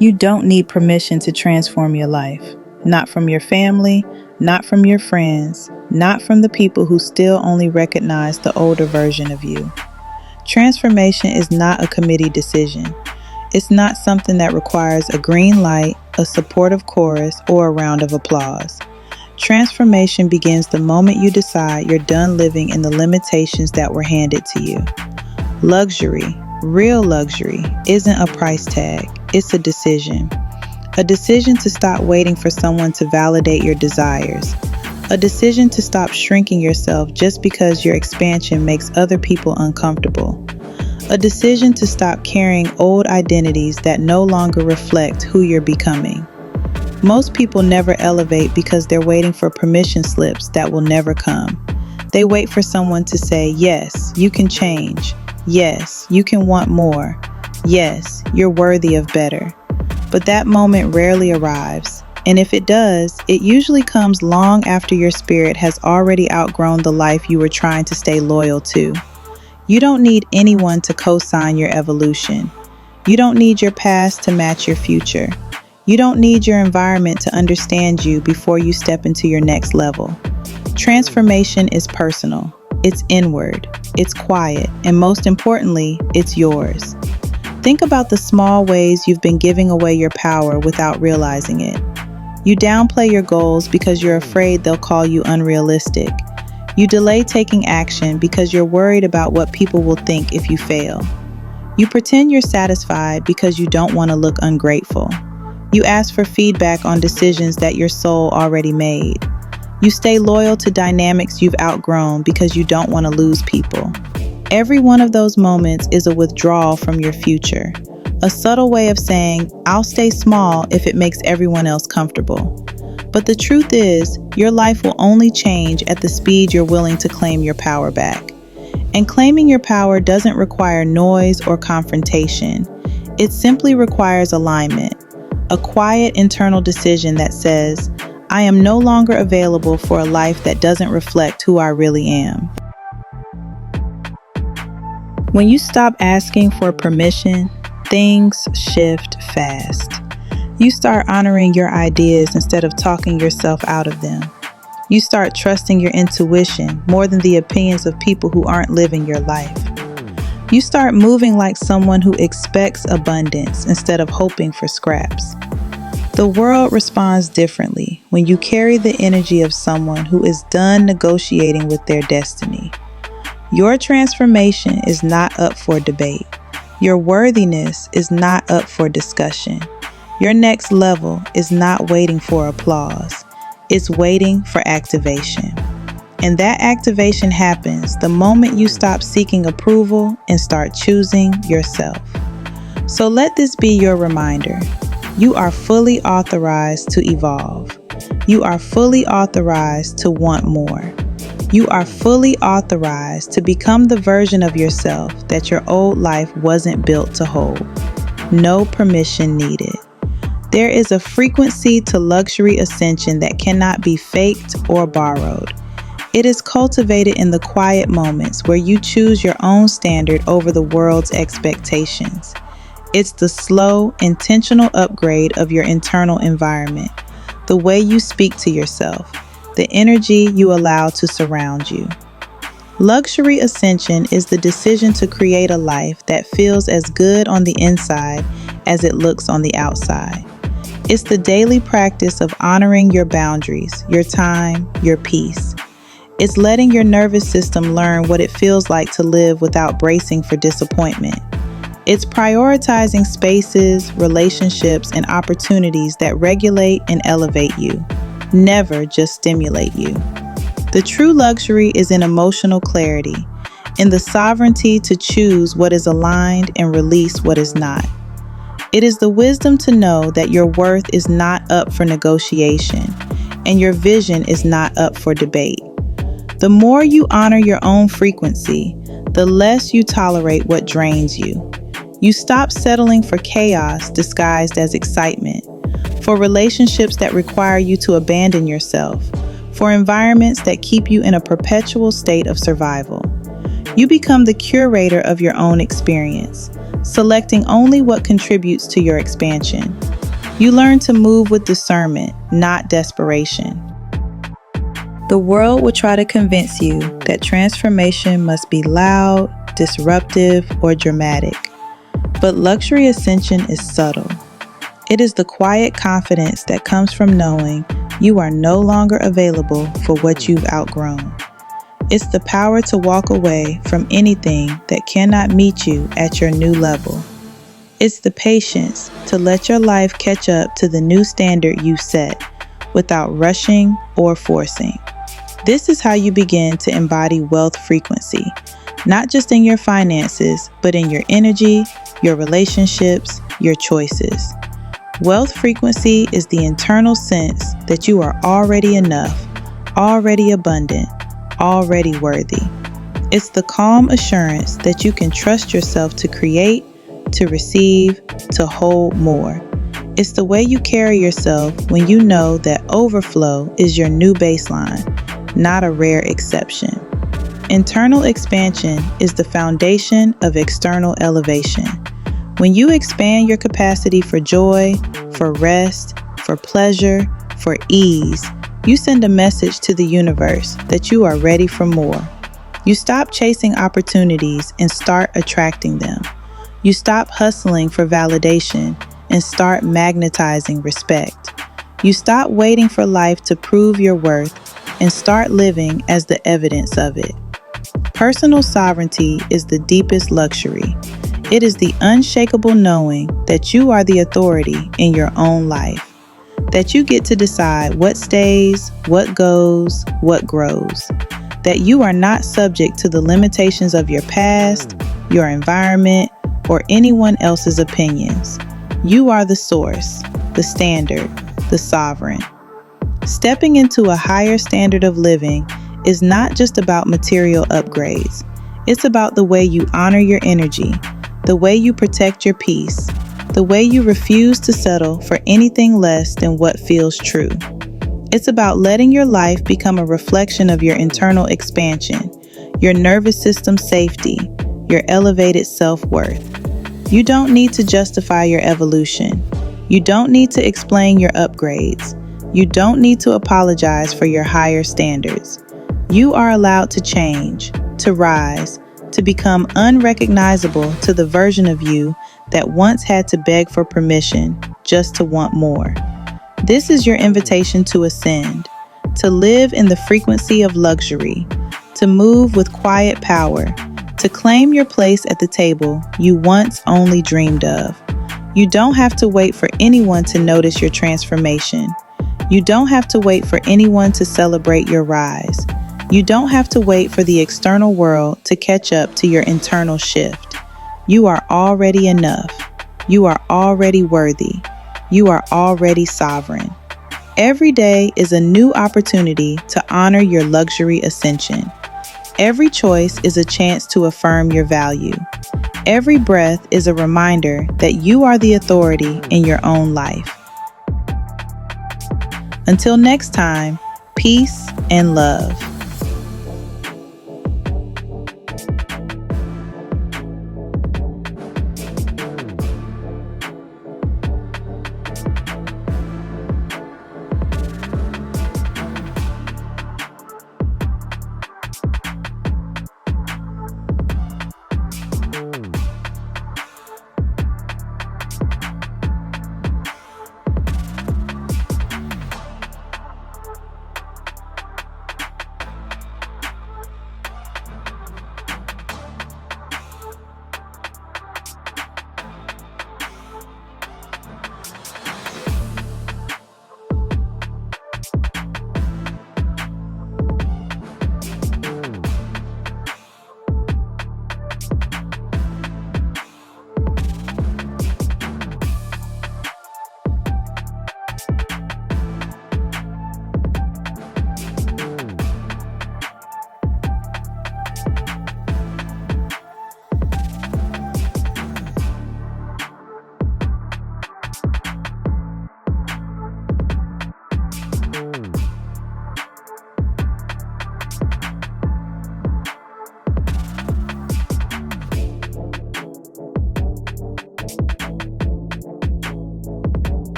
You don't need permission to transform your life. Not from your family, not from your friends, not from the people who still only recognize the older version of you. Transformation is not a committee decision. It's not something that requires a green light, a supportive chorus, or a round of applause. Transformation begins the moment you decide you're done living in the limitations that were handed to you. Luxury, real luxury, isn't a price tag. It's a decision. A decision to stop waiting for someone to validate your desires. A decision to stop shrinking yourself just because your expansion makes other people uncomfortable. A decision to stop carrying old identities that no longer reflect who you're becoming. Most people never elevate because they're waiting for permission slips that will never come. They wait for someone to say, yes, you can change. Yes, you can want more. Yes, you're worthy of better. But that moment rarely arrives. And if it does, it usually comes long after your spirit has already outgrown the life you were trying to stay loyal to. You don't need anyone to co-sign your evolution. You don't need your past to match your future. You don't need your environment to understand you before you step into your next level. Transformation is personal. It's inward. It's quiet. And most importantly, it's yours. Think about the small ways you've been giving away your power without realizing it. You downplay your goals because you're afraid they'll call you unrealistic. You delay taking action because you're worried about what people will think if you fail. You pretend you're satisfied because you don't want to look ungrateful. You ask for feedback on decisions that your soul already made. You stay loyal to dynamics you've outgrown because you don't want to lose people. Every one of those moments is a withdrawal from your future, a subtle way of saying, I'll stay small if it makes everyone else comfortable. But the truth is, your life will only change at the speed you're willing to claim your power back. And claiming your power doesn't require noise or confrontation. It simply requires alignment, a quiet internal decision that says, I am no longer available for a life that doesn't reflect who I really am. When you stop asking for permission, things shift fast. You start honoring your ideas instead of talking yourself out of them. You start trusting your intuition more than the opinions of people who aren't living your life. You start moving like someone who expects abundance instead of hoping for scraps. The world responds differently when you carry the energy of someone who is done negotiating with their destiny. Your transformation is not up for debate. Your worthiness is not up for discussion. Your next level is not waiting for applause. It's waiting for activation. And that activation happens the moment you stop seeking approval and start choosing yourself. So let this be your reminder. You are fully authorized to evolve. You are fully authorized to want more. You are fully authorized to become the version of yourself that your old life wasn't built to hold. No permission needed. There is a frequency to luxury ascension that cannot be faked or borrowed. It is cultivated in the quiet moments where you choose your own standard over the world's expectations. It's the slow, intentional upgrade of your internal environment, the way you speak to yourself, the energy you allow to surround you. Luxury ascension is the decision to create a life that feels as good on the inside as it looks on the outside. It's the daily practice of honoring your boundaries, your time, your peace. It's letting your nervous system learn what it feels like to live without bracing for disappointment. It's prioritizing spaces, relationships, and opportunities that regulate and elevate you, never just stimulate you. The true luxury is in emotional clarity, in the sovereignty to choose what is aligned and release what is not. It is the wisdom to know that your worth is not up for negotiation, and your vision is not up for debate. The more you honor your own frequency, the less you tolerate what drains you. You stop settling for chaos disguised as excitement, for relationships that require you to abandon yourself, for environments that keep you in a perpetual state of survival. You become the curator of your own experience, selecting only what contributes to your expansion. You learn to move with discernment, not desperation. The world will try to convince you that transformation must be loud, disruptive, or dramatic. But luxury ascension is subtle. It is the quiet confidence that comes from knowing you are no longer available for what you've outgrown. It's the power to walk away from anything that cannot meet you at your new level. It's the patience to let your life catch up to the new standard you set without rushing or forcing. This is how you begin to embody wealth frequency, not just in your finances, but in your energy, your relationships, your choices. Wealth frequency is the internal sense that you are already enough, already abundant, already worthy. It's the calm assurance that you can trust yourself to create, to receive, to hold more. It's the way you carry yourself when you know that overflow is your new baseline, not a rare exception. Internal expansion is the foundation of external elevation. When you expand your capacity for joy, for rest, for pleasure, for ease, you send a message to the universe that you are ready for more. You stop chasing opportunities and start attracting them. You stop hustling for validation and start magnetizing respect. You stop waiting for life to prove your worth and start living as the evidence of it. Personal sovereignty is the deepest luxury. It is the unshakable knowing that you are the authority in your own life, that you get to decide what stays, what goes, what grows, that you are not subject to the limitations of your past, your environment, or anyone else's opinions. You are the source, the standard, the sovereign. Stepping into a higher standard of living is not just about material upgrades. It's about the way you honor your energy, the way you protect your peace, the way you refuse to settle for anything less than what feels true. It's about letting your life become a reflection of your internal expansion, your nervous system safety, your elevated self-worth. You don't need to justify your evolution. You don't need to explain your upgrades. You don't need to apologize for your higher standards. You are allowed to change, to rise, to become unrecognizable to the version of you that once had to beg for permission just to want more. This is your invitation to ascend, to live in the frequency of luxury, to move with quiet power, to claim your place at the table you once only dreamed of. You don't have to wait for anyone to notice your transformation. You don't have to wait for anyone to celebrate your rise. You don't have to wait for the external world to catch up to your internal shift. You are already enough. You are already worthy. You are already sovereign. Every day is a new opportunity to honor your luxury ascension. Every choice is a chance to affirm your value. Every breath is a reminder that you are the authority in your own life. Until next time, peace and love.